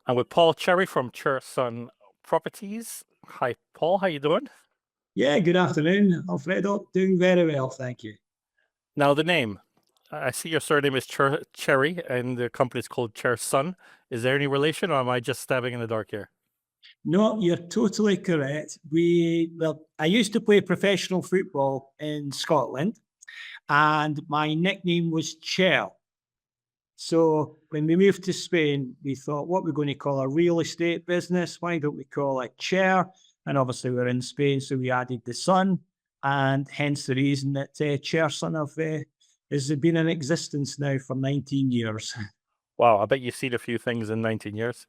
I'm with Paul Cherry from Chersun Properties. Hi, Paul. How you doing? Yeah, good afternoon, Alfredo. Doing very well, thank you. Now, the name. I see your surname is Cherry, and the company is called Chersun. Is there any relation, or am I just stabbing in the dark here? No, you're totally correct. I used to play professional football in Scotland, and my nickname was Cher. So when we moved to Spain, we thought, what we're going to call a real estate business? Why don't we call it Cher? And obviously, we're in Spain, so we added the sun, and hence the reason that Cherson has been in existence now for 19 years. Wow, I bet you've seen a few things in 19 years.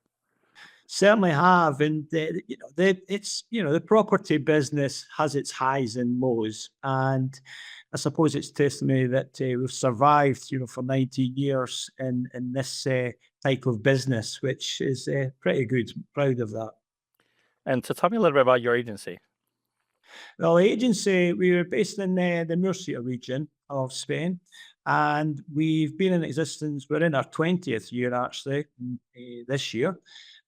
Certainly have, and the property business has its highs and lows, and I suppose it's testimony that we've survived, for 19 years in this type of business, which is pretty good. Proud of that. And to tell me a little bit about your agency. Well, the agency, we were based in the Murcia region of Spain, and we've been in existence. We're in our 20th year actually this year.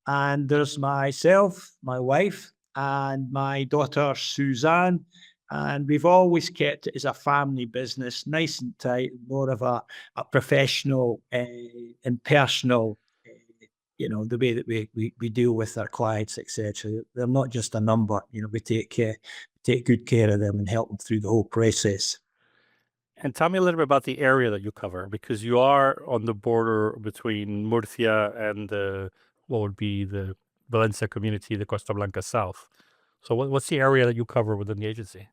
And there's myself, my wife, and my daughter Suzanne. And we've always kept it as a family business, nice and tight, more of a professional and personal, the way that we deal with our clients, etc. They're not just a number, we take good care of them and help them through the whole process. And tell me a little bit about the area that you cover, because you are on the border between Murcia and what would be the Valencia community, the Costa Blanca South. So what's the area that you cover within the agency?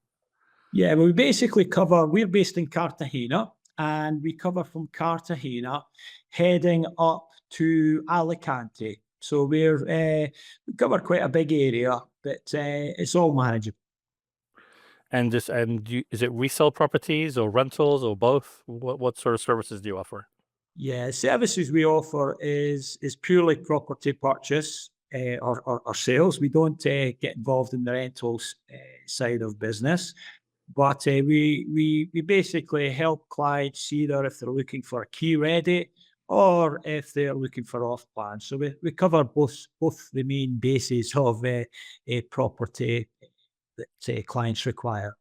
Yeah, well, we're based in Cartagena, and we cover from Cartagena heading up to Alicante. So we cover quite a big area, but it's all manageable. Is it resale properties or rentals or both? What sort of services do you offer? Yeah, services we offer is purely property purchase or sales. We don't get involved in the rentals side of business, but we basically help clients either if they're looking for a key ready or if they're looking for off plan. So we cover both the main bases of a property that clients require.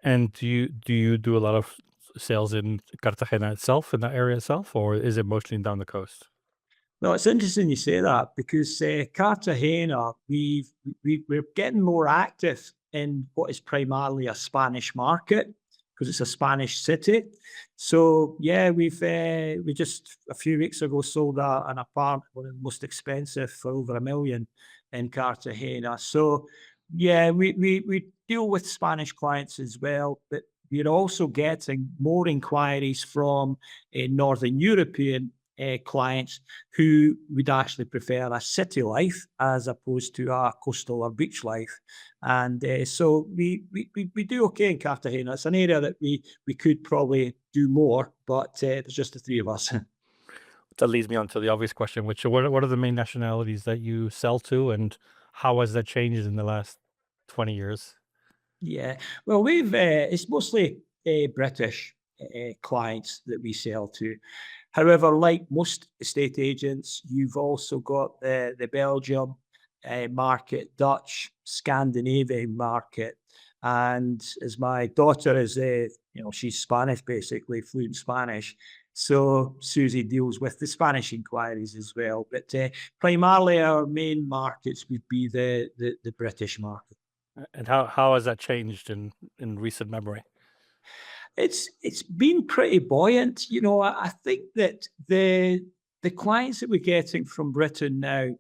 And do you do a lot of sales in Cartagena itself, in that area itself, or is it mostly down the coast? No, it's interesting you say that because Cartagena, we're getting more active in what is primarily a Spanish market because it's a Spanish city. So yeah, we just a few weeks ago sold an apartment, one of the most expensive for over 1 million in Cartagena. So yeah, we deal with Spanish clients as well, but we're also getting more inquiries from Northern European clients who would actually prefer a city life as opposed to a coastal or beach life. And so we do okay in Cartagena. It's an area that we could probably do more, but there's just the three of us. That leads me on to the obvious question, which are what are the main nationalities that you sell to, and how has that changed in the last 20 years? Yeah, well, it's mostly British clients that we sell to. However, like most estate agents, you've also got the Belgium market, Dutch, Scandinavian market, and as my daughter is, she's Spanish, basically fluent Spanish. So Susie deals with the Spanish inquiries as well, but primarily our main markets would be the British market. And how has that changed in recent memory? It's been pretty buoyant. I think that the clients that we're getting from Britain now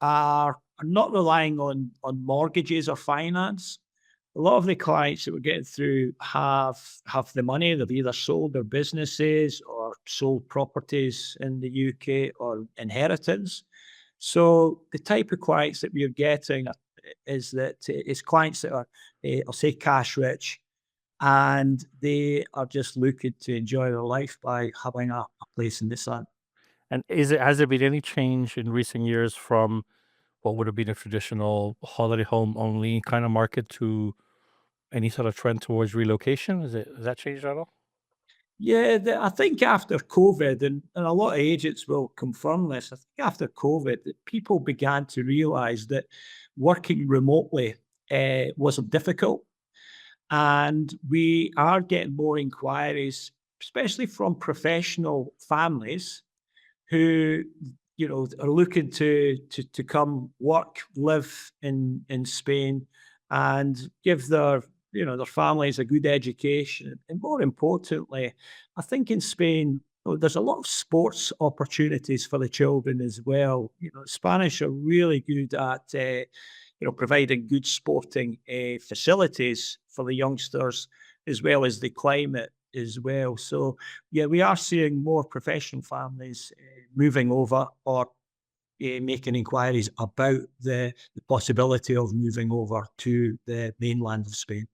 are not relying on mortgages or finance. A lot of the clients that we're getting through have the money. They've either sold their businesses or sold properties in the UK or inheritance. So the type of clients that we're getting is clients that are, I'll say, cash rich, and they are just looking to enjoy their life by having a place in the sun. And has there been any change in recent years from what would have been a traditional holiday home only kind of market to any sort of trend towards relocation? Has that changed at all? Yeah, I think after COVID, and a lot of agents will confirm this, I think after COVID, that people began to realize that working remotely wasn't difficult. And we are getting more inquiries, especially from professional families who, are looking to come work, live in Spain, and give their families a good education. And more importantly, I think in Spain, there's a lot of sports opportunities for the children as well. Spanish are really good at providing good sporting facilities for the youngsters, as well as the climate as well. So yeah, we are seeing more professional families moving over, or making inquiries about the possibility of moving over to the mainland of Spain.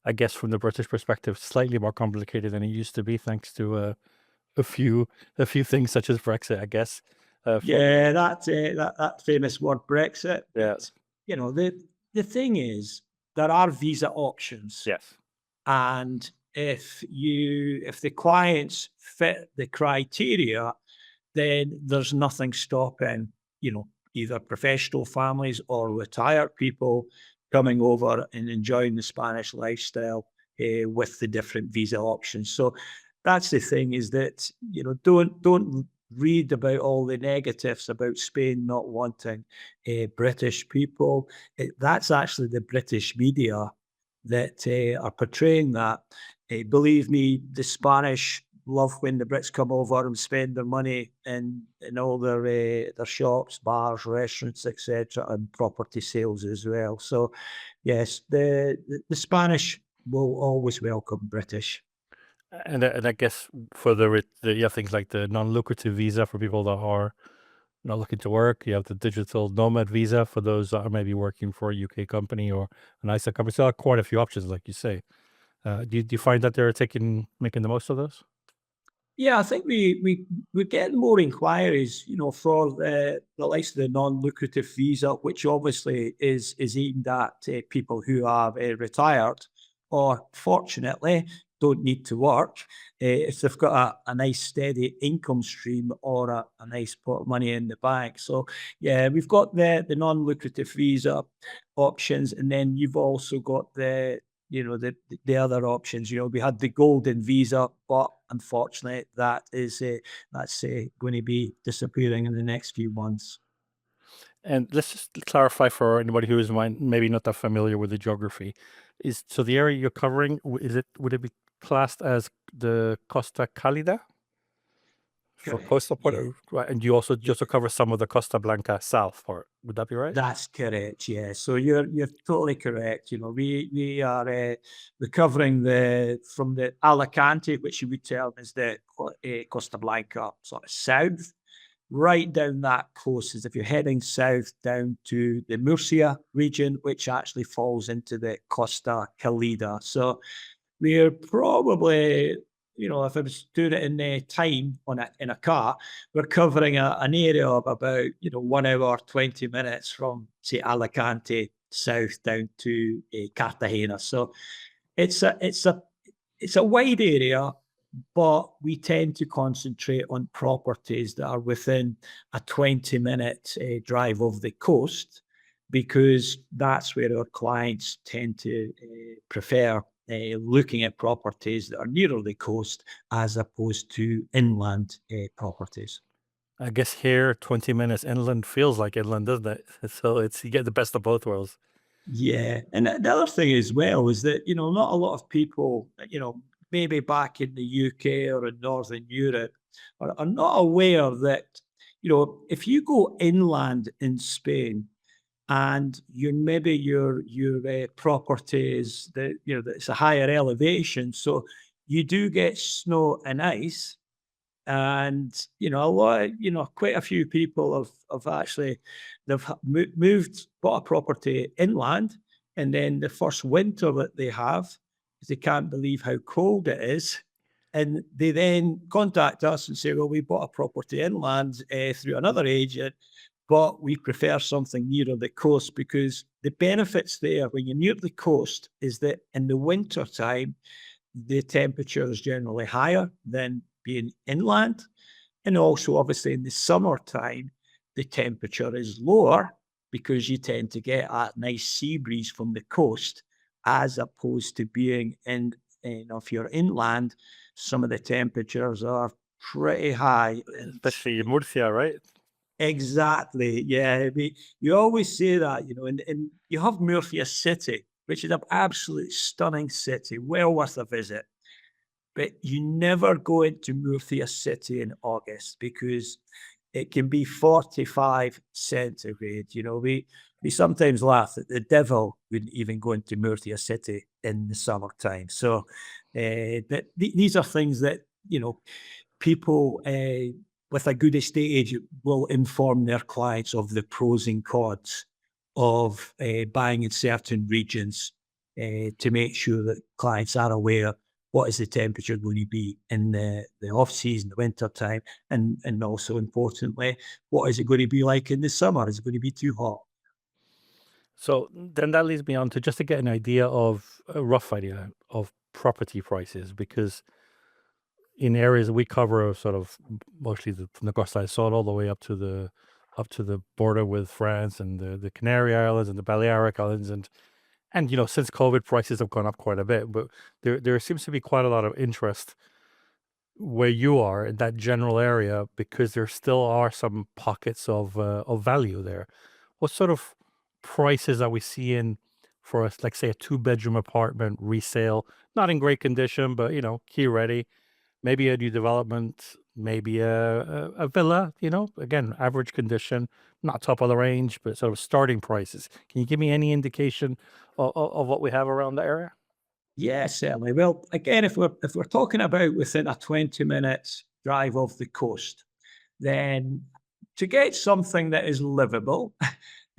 I guess from the British perspective, slightly more complicated than it used to be, thanks to a few a few things such as Brexit, I guess. For Yeah, that famous word Brexit. yeah, But the thing is, there are visa options, yes. and if the clients fit the criteria, then there's nothing stopping, either professional families or retired people coming over and enjoying the Spanish lifestyle with the different visa options. So that's the thing, is that, don't read about all the negatives about Spain not wanting British people. That's actually the British media that are portraying that. Believe me, the Spanish love when the Brits come over and spend their money in all their shops, bars, restaurants, etc., and property sales as well. So, yes, the Spanish will always welcome British. And I guess for you have things like the non-lucrative visa for people that are not looking to work. You have the digital nomad visa for those that are maybe working for a UK company or an ISA company. So quite a few options, like you say. Do you find that they're making the most of those? Yeah, I think we're getting more inquiries, for the likes of the non-lucrative visa, which obviously is aimed at people who are retired, or fortunately don't need to work. If they've got a nice steady income stream, or a nice pot of money in the bank. So yeah, we've got the non-lucrative visa options, and then you've also got the other options. We had the golden visa, but unfortunately, that's going to be disappearing in the next few months. And let's just clarify for anybody who is maybe not that familiar with the geography. So the area you're covering, would it be classed as the Costa Cálida for Correct. coastal part? Yeah. Right, and you also Yeah. just cover some of the Costa Blanca South part. Would that be right? That's correct. Yeah. So you're totally correct. We are recovering from the Alicante, which you would tell is the Costa Blanca sort of south, right down that coast. As if you're heading south down to the Murcia region, which actually falls into the Costa Calida. So we're probably, if I was doing it in time in a car, we're covering an area of about 1 hour 20 minutes from, say, Alicante south down to Cartagena. So it's a wide area, but we tend to concentrate on properties that are within a 20-minute drive of the coast, because that's where our clients tend to prefer looking at properties that are nearer the coast, as opposed to inland properties. I guess here, 20 minutes inland feels like inland, doesn't it? So you get the best of both worlds. Yeah, and the other thing as well is that, not a lot of people, maybe back in the UK or in Northern Europe, are not aware that, if you go inland in Spain, and your property is that it's a higher elevation, so you do get snow and ice. And quite a few people have actually, moved, bought a property inland, and then the first winter that they have, is they can't believe how cold it is, and they then contact us and say, well, we bought a property inland through another agent, but we prefer something nearer the coast, because the benefits there when you're near the coast is that in the winter time, the temperature is generally higher than being inland. And also, obviously, in the summertime, the temperature is lower because you tend to get a nice sea breeze from the coast, as opposed to being in, if you're inland, some of the temperatures are pretty high. Especially in Murcia, right? Exactly. Yeah. I mean, you always say that, and you have Murcia City, which is an absolute stunning city, well worth a visit. But you never go into Murcia City in August because it can be 45 centigrade. We sometimes laugh that the devil wouldn't even go into Murcia City in the summertime. So, but these are things that, people with a good estate agent will inform their clients of the pros and cons of buying in certain regions, to make sure that clients are aware what is the temperature going to be in the off season, the winter time, and also importantly, what is it going to be like in the summer? Is it going to be too hot? So then that leads me on to just to get an idea of a rough idea of property prices, because in areas we cover, sort of mostly from the Costa del Sol all the way up to the border with France and the Canary Islands and the Balearic Islands, and since COVID, prices have gone up quite a bit, but there seems to be quite a lot of interest where you are in that general area, because there still are some pockets of value there. What sort of prices are we seeing for us, like say a two-bedroom apartment resale, not in great condition, but key ready, maybe a new development, maybe a villa, again, average condition, not top of the range, but sort of starting prices. Can you give me any indication of what we have around the area? Yeah, certainly. Well, again, if we're talking about within a 20 minutes drive of the coast, then to get something that is livable,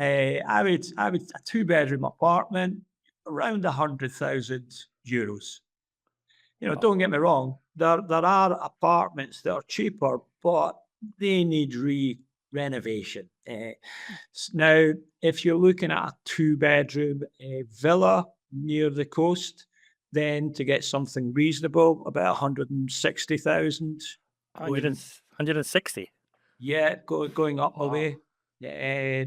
I would a two-bedroom apartment around €100,000. Oh, Don't get me wrong, there are apartments that are cheaper, but they need renovation. Now, if you're looking at a two-bedroom villa near the coast, then to get something reasonable, about 160,000, 100 going, 160. yeah, going up the Wow. way. Yeah,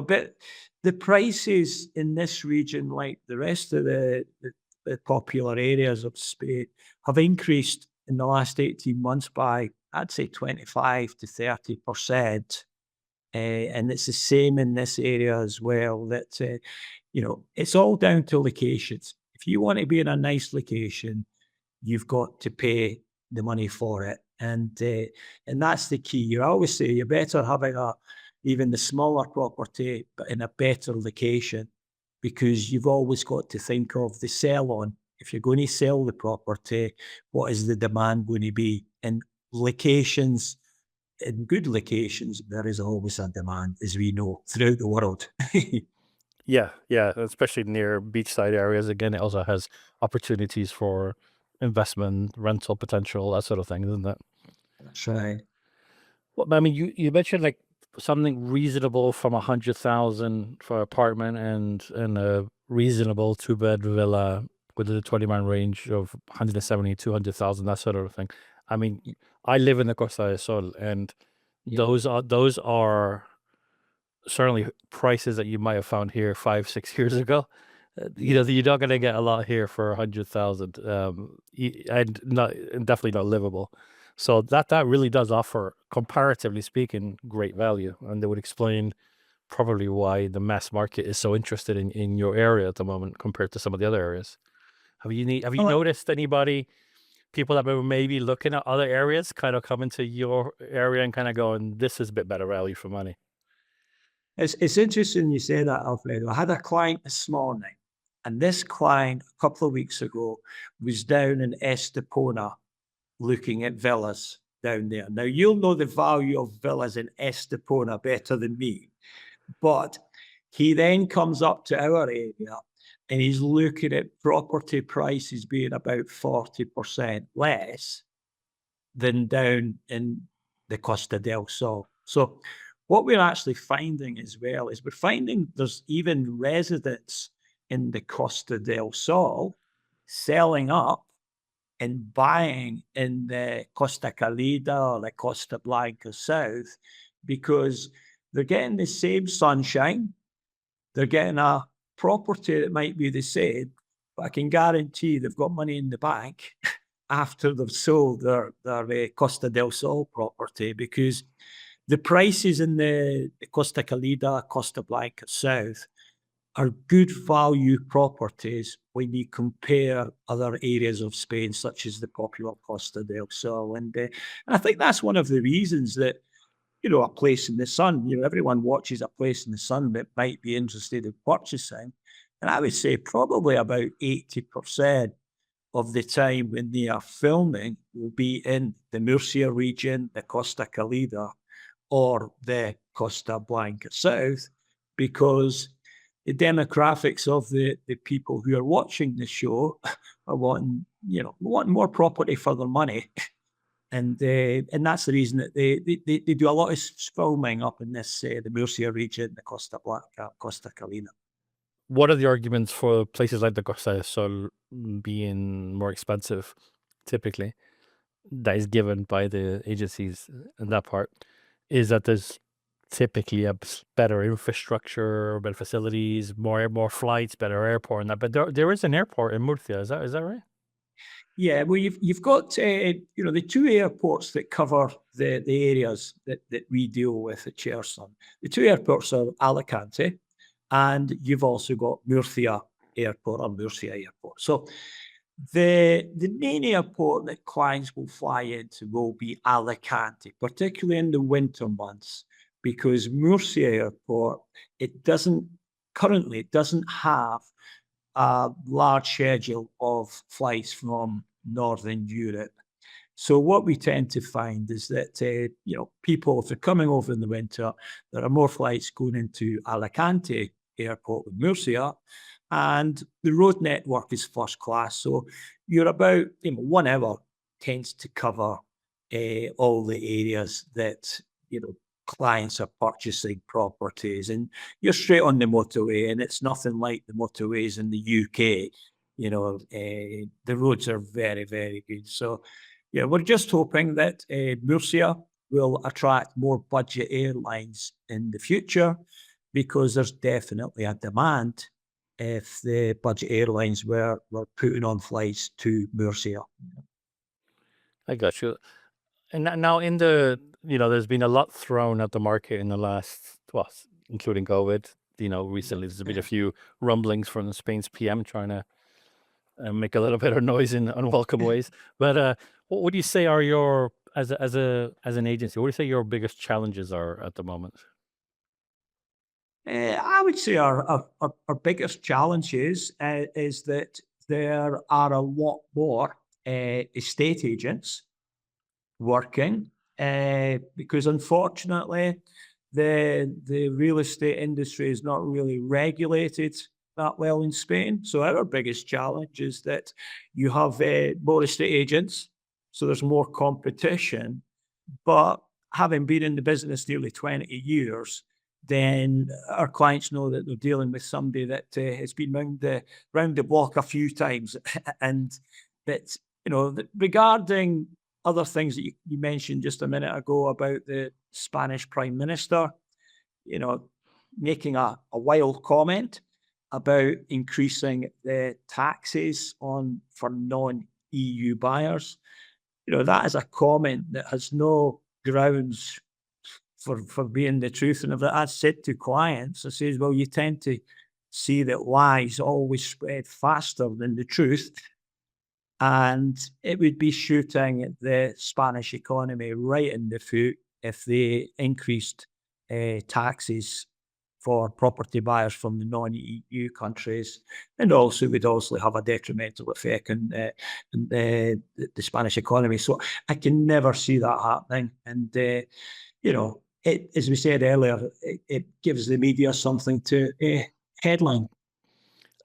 but the prices in this region, like the rest of the popular areas of Spain, have increased in the last 18 months by, I'd say, 25 to 30%. And it's the same in this area as well. That it's all down to locations. If you want to be in a nice location, you've got to pay the money for it, and that's the key. You always say you're better having even the smaller property, but in a better location, because you've always got to think of the sell on. If you're going to sell the property, what is the demand going to be? And locations, in good locations, there is always a demand, as we know, throughout the world. Yeah, yeah, especially near beachside areas. Again, it also has opportunities for investment, rental potential, that sort of thing, isn't it? That's right. Well, I mean, you mentioned like something reasonable from 100,000 for apartment, and a reasonable two-bed villa within the 20-man range of 170, 200,000, that sort of thing. I mean, I live in the Costa del Sol, and Yeah. those are certainly prices that you might have found here 5, 6 years ago. You're not going to get a lot here for 100,000, and definitely not livable. So that really does offer, comparatively speaking, great value, and that would explain probably why the mass market is so interested in your area at the moment compared to some of the other areas. Have you Well, noticed anybody, people that were maybe looking at other areas, kind of coming to your area and kind of going, "This is a bit better value for money"? it's interesting you say that, Alfredo. I had a client this morning, and this client a couple of weeks ago was down in Estepona looking at villas down there. Now, you'll know the value of villas in Estepona better than me, but he then comes up to our area and he's looking at property prices being about 40% less than down in the Costa del Sol. So what we're actually finding as well is we're finding there's even residents in the Costa del Sol selling up and buying in the Costa Calida or the Costa Blanca South because they're getting the same sunshine. They're getting a property that might be the same, but I can guarantee they've got money in the bank after they've sold their Costa del Sol property because the prices in the Costa Calida, Costa Blanca South are good value properties when you compare other areas of Spain, such as the popular Costa del Sol. And I think that's one of the reasons that, a place in the sun, everyone watches a place in the sun that might be interested in purchasing. And I would say probably about 80% of the time when they are filming will be in the Murcia region, the Costa Calida, or the Costa Blanca South, because the demographics of the people who are watching the show are wanting more property for their money. And that's the reason that they do a lot of filming up in this, the Murcia region, the Costa Blanca, Costa Calina. What are the arguments for places like the Costa del Sol being more expensive, typically, that is given by the agencies in that part? Is that there's typically a better infrastructure, better facilities, more flights, better airport, and that. But there is an airport in Murcia. Is that right? Yeah, well, you've got the two airports that cover the areas that we deal with at Chersun. The two airports are Alicante, and you've also got Murcia Airport or Murcia Airport. So the main airport that clients will fly into will be Alicante, particularly in the winter months, because Murcia Airport currently doesn't have a large schedule of flights from Northern Europe. So what we tend to find is that people, if they're coming over in the winter, there are more flights going into Alicante Airport with Murcia, and the road network is first class. So you're about 1 hour tends to cover all the areas that clients are purchasing properties, and you're straight on the motorway, and it's nothing like the motorways in the UK. The roads are very, very good. So, yeah, we're just hoping that Murcia will attract more budget airlines in the future because there's definitely a demand if the budget airlines were putting on flights to Murcia. I got you. And now there's been a lot thrown at the market in the last, well, including COVID. Recently there's been a few rumblings from Spain's PM trying to make a little bit of noise in unwelcome ways. But what would you say are your, as an agency, what do you say your biggest challenges are at the moment? I would say our biggest challenge is that there are a lot more estate agents working because unfortunately the real estate industry is not really regulated that well in Spain. So our biggest challenge is that you have more estate agents, so there's more competition. But having been in the business nearly 20 years, then our clients know that they're dealing with somebody that has been round the block a few times. And that, regarding other things that you mentioned just a minute ago about the Spanish Prime Minister, making a wild comment about increasing the taxes for non-EU buyers. That is a comment that has no grounds for being the truth. And if I said to clients, I says, well, you tend to see that lies always spread faster than the truth. And it would be shooting the Spanish economy right in the foot if they increased taxes for property buyers from the non-EU countries, and also would also have a detrimental effect on the Spanish economy. So I can never see that happening. And as we said earlier, it gives the media something to headline.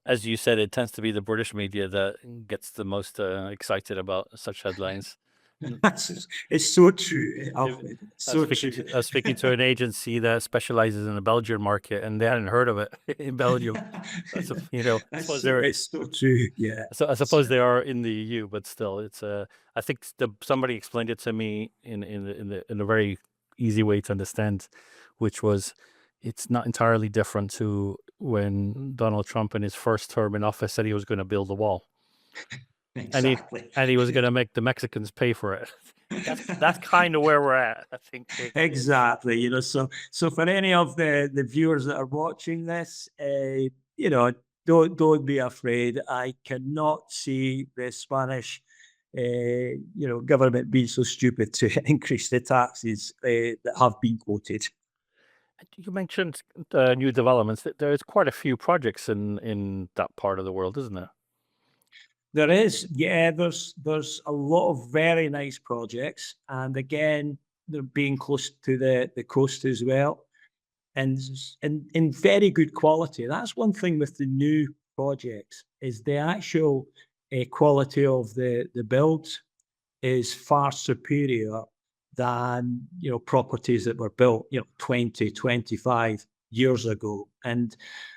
As you said, it tends to be the British media that gets the most excited about such headlines. It's so true, If- Alfred. It's I was so speaking true. to, I was speaking to an agency that specializes in the Belgian market, and they hadn't heard of it in Belgium. That's I suppose they're It's so true. Yeah. so I It's, suppose they are in the EU, but still, it's I think somebody explained it to me in a very easy way to understand, which was it's not entirely different to when Donald Trump in his first term in office said he was going to build a wall, and he exactly. and he was going to make the Mexicans pay for it. That's kind of where we're at, I think. Exactly. So for any of the viewers that are watching this, don't be afraid. I cannot see the Spanish, government being so stupid to increase the taxes that have been quoted. You mentioned new developments. There's quite a few projects in that part of the world, isn't there? There is, yeah, there's a lot of very nice projects, and again, they're being close to the coast as well, and in very good quality. That's one thing with the new projects is the actual quality of the build is far superior than properties that were built 20, 25 years ago. And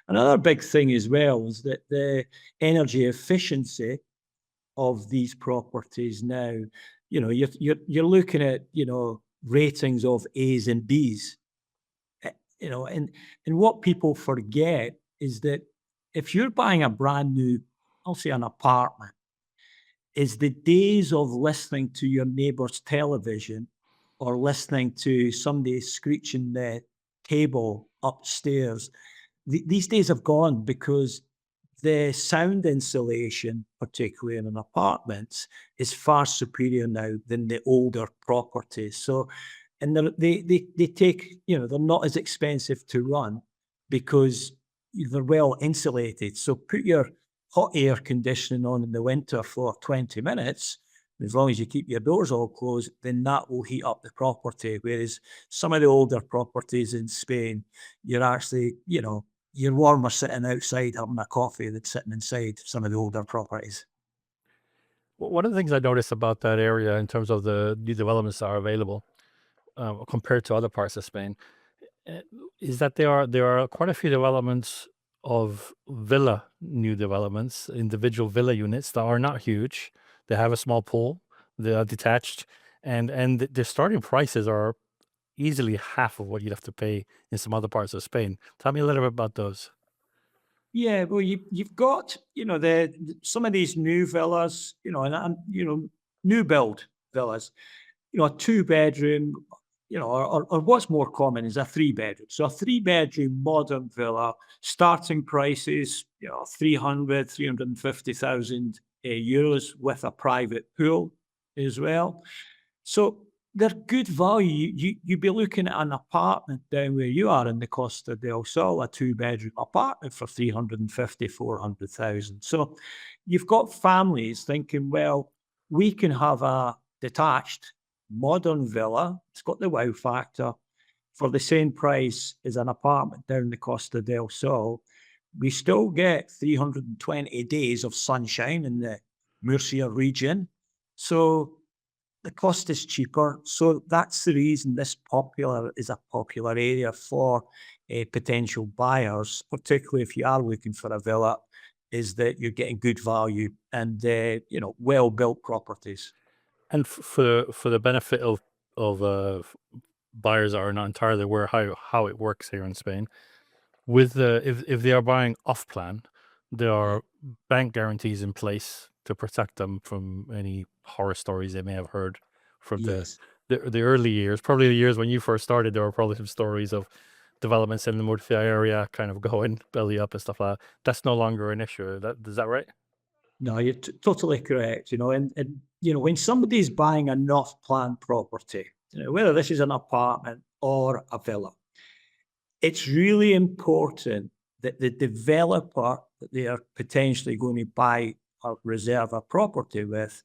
another big thing as well is that the energy efficiency of these properties now, you're looking at ratings of A's and B's. And what people forget is that if you're buying a brand new, I'll say an apartment, is the days of listening to your neighbor's television or listening to somebody screeching the table upstairs. These days have gone because the sound insulation, particularly in an apartment, is far superior now than the older properties. So, and they take, they're not as expensive to run because they're well insulated. So put your hot air conditioning on in the winter for 20 minutes, as long as you keep your doors all closed, then that will heat up the property. Whereas some of the older properties in Spain, you're actually, you're warmer sitting outside having a coffee than sitting inside some of the older properties. One of the things I noticed about that area in terms of the new developments that are available compared to other parts of Spain uh, is that there are quite a few developments of villa new developments, individual villa units that are not huge. They have a small pool, they are detached, and the starting prices are easily half of what you'd have to pay in some other parts of Spain. Tell me a little bit about those. Yeah, well, you've got some of these new villas, and new build villas, a 2 bedroom, or what's more common is a 3 bedroom. So a 3 bedroom modern villa, starting prices, 350,000 euros with a private pool as well. So they're good value. You'd be looking at an apartment down where you are in the Costa del Sol, a 2 bedroom apartment for 350, 400,000. So you've got families thinking, well, we can have a detached modern villa. It's got the wow factor for the same price as an apartment down the Costa del Sol. We still get 320 days of sunshine in the Murcia region. So the cost is cheaper. So that's the reason this is a popular area for potential buyers, particularly if you are looking for a villa, is that you're getting good value and well built properties. And for the benefit of buyers that are not entirely aware how it works here in Spain, with the if they are buying off plan, there Yeah. are bank guarantees in place to protect them from any horror stories they may have heard from Yes. the early years. Probably the years when you first started, there were probably some stories of developments in the Murcia area kind of going belly up and stuff like that. That's no longer an issue. Is that right? No, you're totally correct. And when somebody's buying an off plan property, whether this is an apartment or a villa, it's really important that the developer that they are potentially going to buy or reserve a property with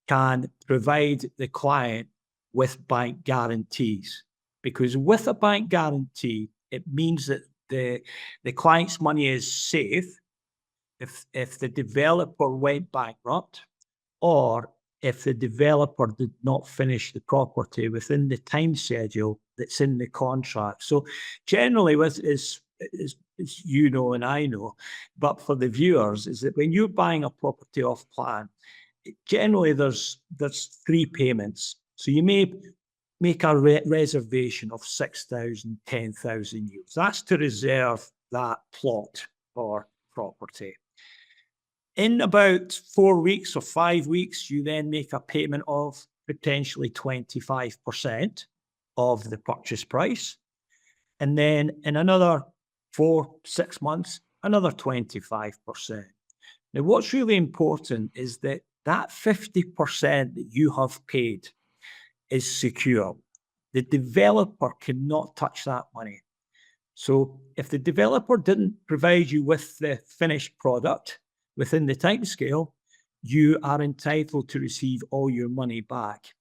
can provide the client with bank guarantees. Because with a bank guarantee, it means that the client's money is safe if the developer went bankrupt or if the developer did not finish the property within the time schedule that's in the contract. So generally, with is you know and I know, but for the viewers, is that when you're buying a property off plan, generally there's 3 payments. So you may make a reservation of 6,000, 10,000 euros. That's to reserve that plot or property. In about 4 weeks or 5 weeks, you then make a payment of potentially 25% of the purchase price. And then in another 4-6 months, another 25%. Now, what's really important is that 50% that you have paid is secure. The developer cannot touch that money. So if the developer didn't provide you with the finished product within the timescale, you are entitled to receive all your money back.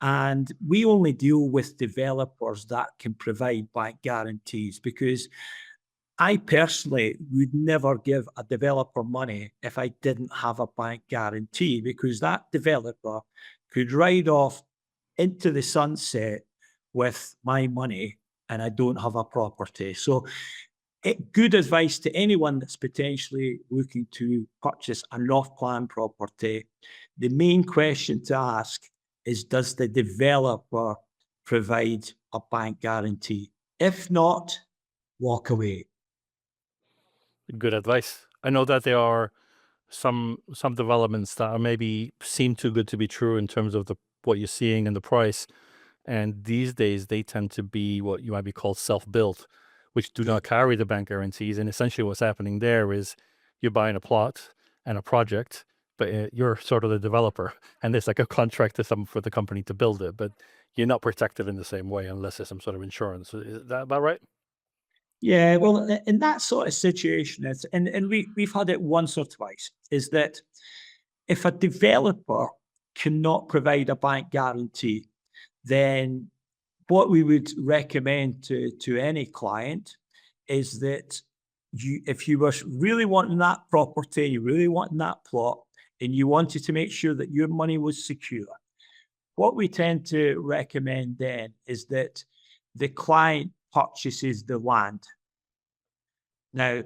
And we only deal with developers that can provide bank guarantees, because I personally would never give a developer money if I didn't have a bank guarantee, because that developer could ride off into the sunset with my money and I don't have a property. So good advice to anyone that's potentially looking to purchase an off-plan property. The main question to ask is, does the developer provide a bank guarantee? If not, walk away. Good advice. I know that there are some developments that are maybe seem too good to be true in terms of what you're seeing and the price. And these days they tend to be what you might be called self-built, which do not carry the bank guarantees. And essentially what's happening there is you're buying a plot and a project, but you're sort of the developer, and there's like a contract for the company to build it, but you're not protected in the same way unless there's some sort of insurance. Is that about right? Yeah, well, in that sort of situation, and we've had it once or twice, is that if a developer cannot provide a bank guarantee, then what we would recommend to any client is that if you were really wanting that property, you really wanting that plot, and you wanted to make sure that your money was secure, what we tend to recommend then is that the client purchases the land. Now,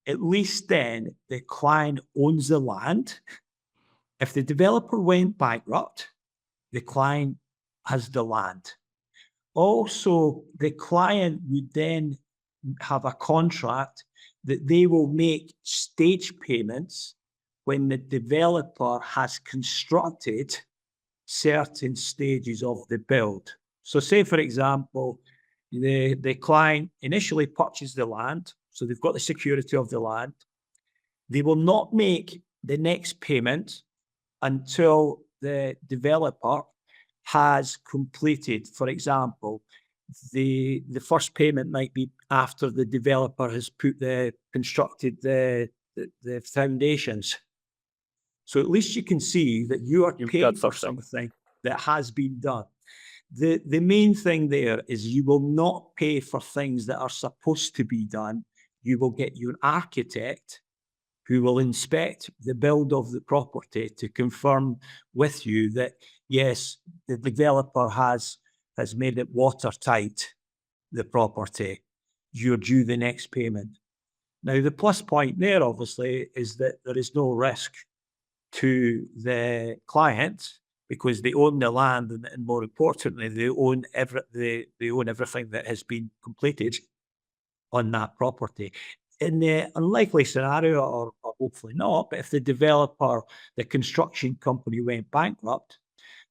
at least then the client owns the land. If the developer went bankrupt, the client has the land. Also, the client would then have a contract that they will make stage payments when the developer has constructed certain stages of the build. So say, for example, the client initially purchased the land, so they've got the security of the land. They will not make the next payment until the developer has completed. For example, the first payment might be after the developer has constructed the foundations. So at least you can see that you are paying for something that has been done. The main thing there is you will not pay for things that are supposed to be done. You will get your architect who will inspect the build of the property to confirm with you that, yes, the developer has made it watertight, the property. You're due the next payment. Now, the plus point there, obviously, is that there is no risk to the client because they own the land, and more importantly, they own everything that has been completed on that property. In the unlikely scenario, or hopefully not, but if the developer, the construction company went bankrupt,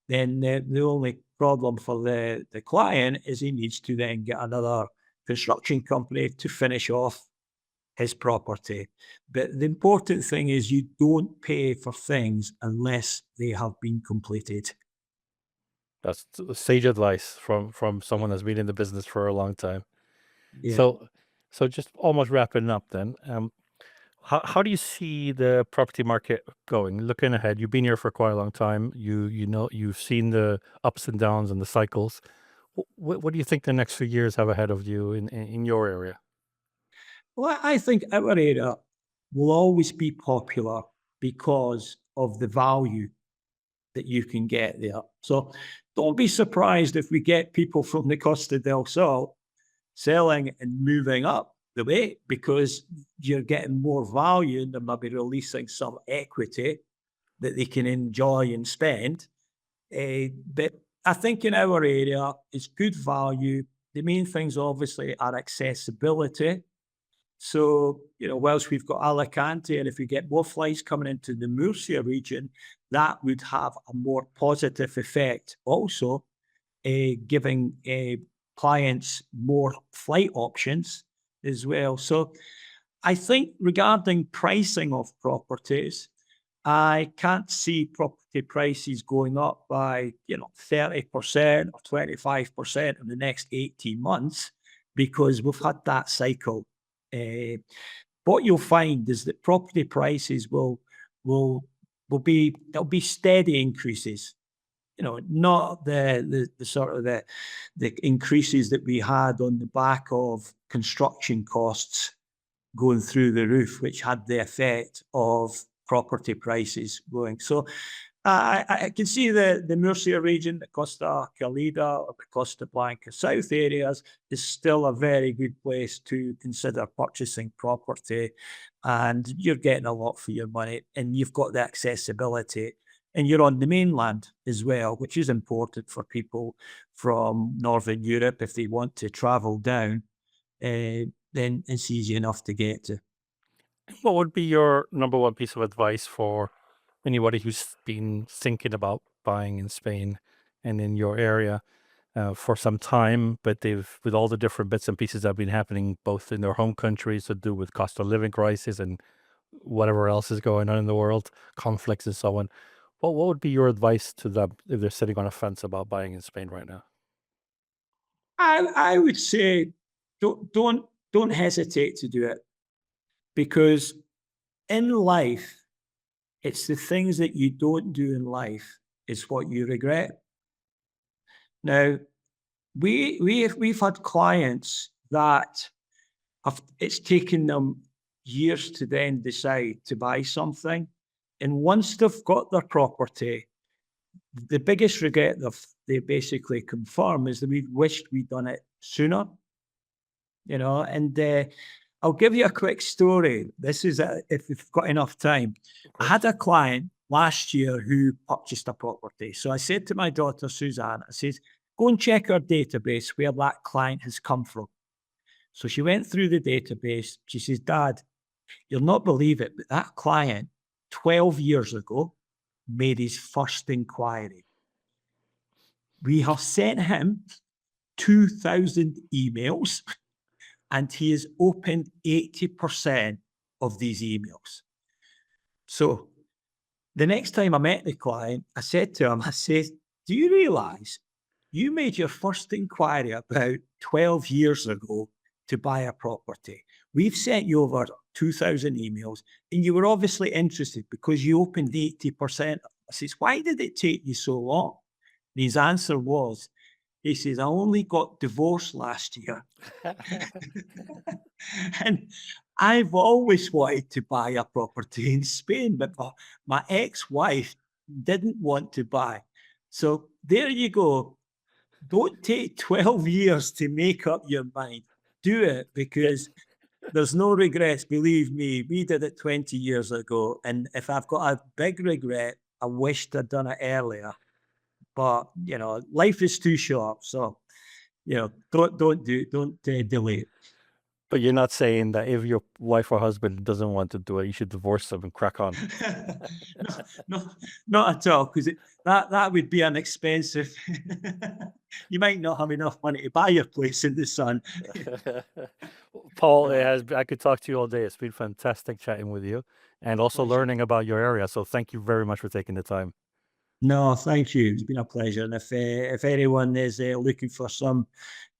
then the only problem for the client is he needs to then get another construction company to finish off his property. But the important thing is you don't pay for things unless they have been completed. That's sage advice from someone that's been in the business for a long time. Yeah. So just almost wrapping up then. How do you see the property market going? Looking ahead, you've been here for quite a long time. You know you've seen the ups and downs and the cycles. What do you think the next few years have ahead of you in your area? Well, I think our area will always be popular because of the value that you can get there. So don't be surprised if we get people from the Costa del Sol selling and moving up the way, because you're getting more value and they're maybe releasing some equity that they can enjoy and spend. But I think in our area, it's good value. The main things obviously are accessibility. So, whilst we've got Alicante, and if we get more flights coming into the Murcia region, that would have a more positive effect also, giving clients more flight options as well. So I think regarding pricing of properties, I can't see property prices going up by 30% or 25% in the next 18 months, because we've had that cycle. What you'll find is that property prices will be there'll be steady increases. Not the sort of the increases that we had on the back of construction costs going through the roof, which had the effect of property prices going. So I can see the Murcia region, the Costa Calida or the Costa Blanca South areas is still a very good place to consider purchasing property, and you're getting a lot for your money, and you've got the accessibility, and you're on the mainland as well, which is important for people from Northern Europe. If they want to travel down, then it's easy enough to get to. What would be your number one piece of advice for anybody who's been thinking about buying in Spain and in your area for some time, but with all the different bits and pieces that have been happening both in their home countries to do with cost of living crisis and whatever else is going on in the world, conflicts and so on. What would be your advice to them if they're sitting on a fence about buying in Spain right now? I would say don't hesitate to do it, because in life, it's the things that you don't do in life is what you regret. Now, we've had clients that it's taken them years to then decide to buy something, and once they've got their property, the biggest regret they basically confirm is that we wished we'd done it sooner. And I'll give you a quick story. This is if we've got enough time. I had a client last year who purchased a property. So I said to my daughter, Suzanne, I said, go and check our database where that client has come from. So she went through the database. She says, Dad, you'll not believe it, but that client 12 years ago made his first inquiry. We have sent him 2,000 emails, and he has opened 80% of these emails. So the next time I met the client, I said to him, I said, do you realize you made your first inquiry about 12 years ago to buy a property? We've sent you over 2,000 emails, and you were obviously interested because you opened 80%. I says, why did it take you so long? And his answer was, he says, I only got divorced last year. And I've always wanted to buy a property in Spain, but my ex-wife didn't want to buy. So there you go. Don't take 12 years to make up your mind. Do it, because there's no regrets. Believe me, we did it 20 years ago. And if I've got a big regret, I wished I'd done it earlier. But, life is too short. So, don't delay it. But you're not saying that if your wife or husband doesn't want to do it, you should divorce them and crack on. No, not at all, because that would be an expensive. You might not have enough money to buy your place in the sun. Paul, I could talk to you all day. It's been fantastic chatting with you and also Pleasure. learning about your area. So thank you very much for taking the time. No, thank you. It's been a pleasure. And if anyone is looking for some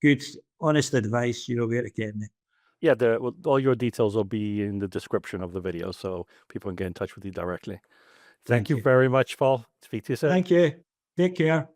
good, honest advice, you know where to get me. Yeah, all your details will be in the description of the video, so people can get in touch with you directly. Thank you very much, Paul. Speak to you soon. Thank you. Take care.